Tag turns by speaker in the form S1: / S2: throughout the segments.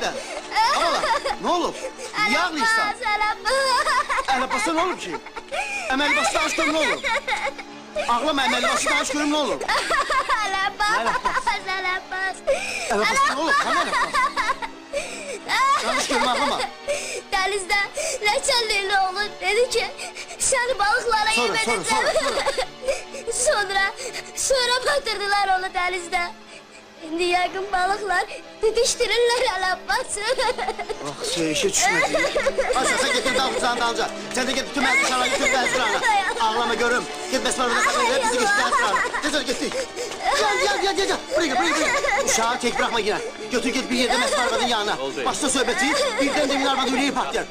S1: de. Ağla. Ne olur? Niye ağlıyorsun? El Abbas'a ne olur ki? Emel Abbas'ta aşk görüm ne olur? Ağlama Emel Abbas'ta aşk görüm ne olur? El Abbas ne olur? Hani El Abbas? Yanlış görme ağlama.
S2: Denizde Leçenli'li oğlum dedi ki seni balıklara yem edeceğim. Sonra batırdılar onu denizde. Şimdi yakın balıklar didiştirirler El Abbas'ı.
S1: Ah şey işe düşmedi. Aşağı sen getir dal kucağını dalınca. Sen de git bütün ben dışarıya götür ben sırana. Ağlama görüm. Git besmele saklayın. Bizi götür ben sırana. Gel git. Gel. Buraya. Uşağı tek bırakma yine. Götür git bir yerde mesmarladın yanına. Başta söhbeti birden demin arabada yüreği patlar.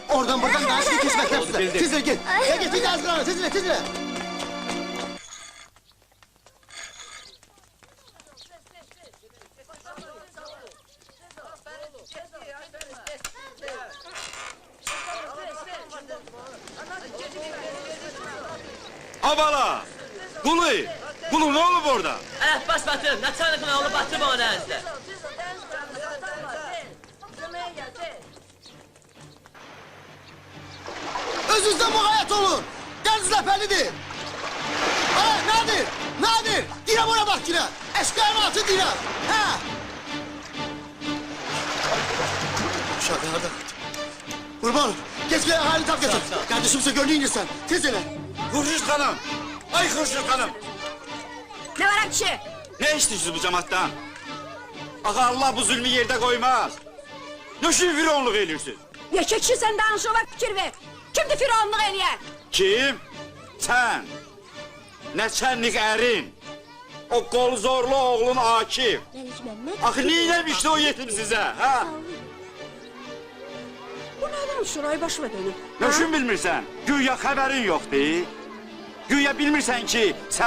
S1: Oradan buradan daha şey kesmek hepsi. Tizle git. Gel git bir sırana. Tizle.
S3: Abala! Kulu ne olur orada?
S4: Bas batırım, Naçanik'in oğlu batırım o denizde.
S1: Özünüzden mukayyet olun. Deniz lepelidir. Nadir. Direm ona bak yine. Eşkıyanın altı direm. Ha. Uşağı nerede? Kurban, geç gel hali tap getir. Kardeşimse gönlünce sen. Tez ele.
S3: Hurşit hanım! Ay Hurşit hanım!
S5: Ne var akçı?
S3: Ne istiyorsunuz bu cemaattan? Ağa Allah bu zulmü yerde koymaz. Ne için firavunluk ediyorsun?
S5: Yaşakçı sen danışola fikir ver. Kimdi firavunluk eləyen?
S3: Kim? Sen! Neçenlik erin! O kol zorlu oğlun Akif! Axı neylemişti o yetim size, ha?
S5: Bu neden şurayı başıma dönüp?
S3: Ne için bilmirsən? Güya xəbərin yoxdur. Güya bilmirsən ki, sən